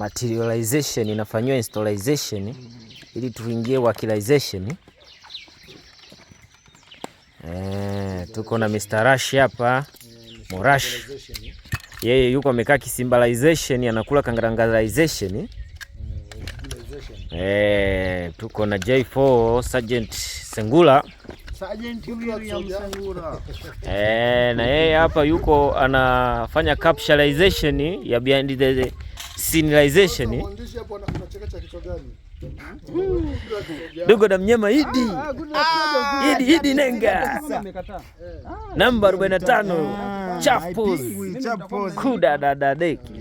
materialization inafanywa installation ili tuingie workization. Tuko na Mr. Rush hapa, Morash. Yeye yuko amekaa kisymbolization, anakula kangarangalization. Tuko na J4 Sergeant Sengula. Sergeant William Sengula. Na yeye hapa yuko anafanya capitalization ya behind the sceneization. Mwandishi hapo anachekesha kichwa gani? Dogo na mnyama Idi Nenga. Namba 45 Chapos Kuda dadadeki.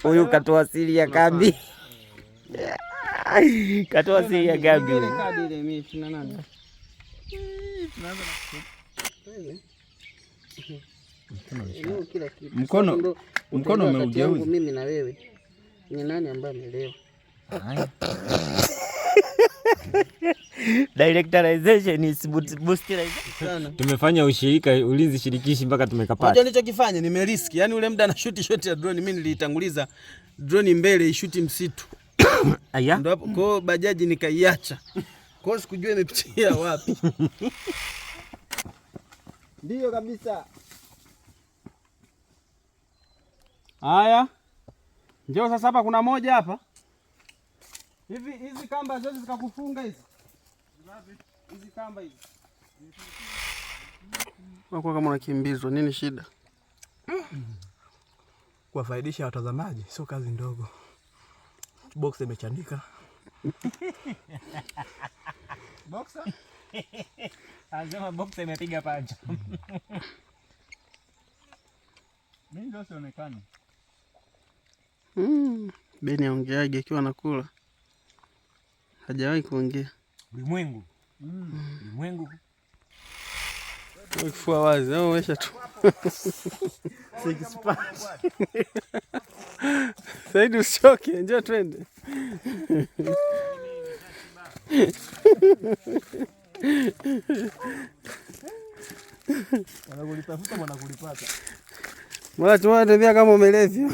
Huyu katoa siri ya kambi. Katoa siri ya kambi. Mkono umeugeuza. Mimi na wewe ni nani ambaye amelewa? Directorization is boostilization. Tumefanya ushirika ulinzi shirikishi mpaka tumekapata. Unajua nilichokifanya nimeriski. Yaani ule muda na shoti ya drone mimi nilitanguliza drone mbele ishuti msitu. Aya. Ndio hapo kwa bajaji nikaiacha. Kwa hiyo sikujua imepitia wapi. Ndio kabisa. Haya. Njoo sasa hapa kuna moja hapa. Hizi kamba zote zikakufunga hizi. Hizi kamba hizi. Kwa kama unakimbizwa nini shida? Kuwafaidisha watazamaji sio kazi ndogo. Box imechanika. Boxer? Anasema boxer imepiga pacha. Mimi ndio sionekana. Beni aongeaje akiwa anakula? Hajawahi kuongea. Ulimwengu. Ulimwengu. Kifua wazi au umesha tu. Six pack. Saidi usichoke, njoo twende. Wanakulitafuta wanakulipata. Mbona tunatembea kama umelevya?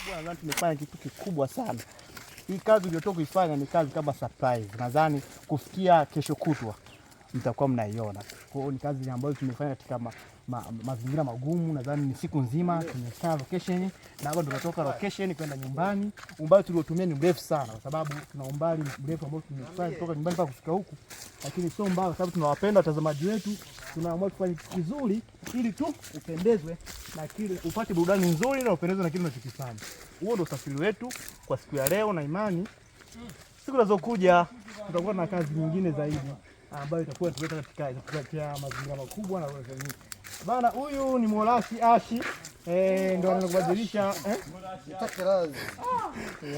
Bwana, tumefanya kitu kikubwa sana. Hii kazi iliyotoka kuifanya ni kazi kama surprise. Nadhani kufikia kesho kutwa mtakuwa mnaiona. Kwa hiyo ni kazi ambayo tumefanya katika mazingira magumu. Nadhani ni siku nzima tumekaa location na hapo tunatoka location kwenda nyumbani. Umbali tuliotumia ni mrefu sana kwa sababu tuna umbali mrefu ambao tumefanya kutoka nyumbani mpaka kufika huku. Lakini sio mbaya kwa sababu tunawapenda watazamaji wetu. Tunaamua kufanya kitu kizuri ili tu upendezwe na kile, upate burudani nzuri na upendezwe na kile unachokifanya. Huo ndio usafiri wetu kwa siku ya leo, na imani siku zinazokuja tutakuwa na kazi nyingine zaidi ambayo itakuwa tuleta katika mazingira makubwa na bana. Huyu ni Morashi Ashi, ndio anakubadilisha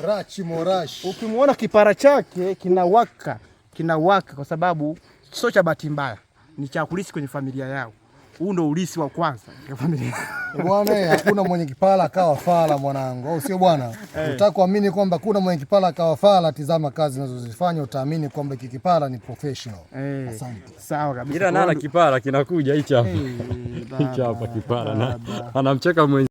Rachi Morashi. Ukimuona kipara chake kinawaka kwa sababu sio cha bahati mbaya, ni cha kulisi kwenye familia yao. Huu ndio ulisi wa kwanza kwa familia. Bwana, hakuna mwenye kipala akawa fala mwanangu, au sio bwana? Unataka kuamini kwamba kuna mwenye kipala akawa fala, tizama kazi zinazozifanya utaamini kwamba hiki kipala ni professional. Asante. Sawa kabisa. Ila nana kipala kinakuja hichi hapa. Hichi hapa kipala na anamcheka mwenye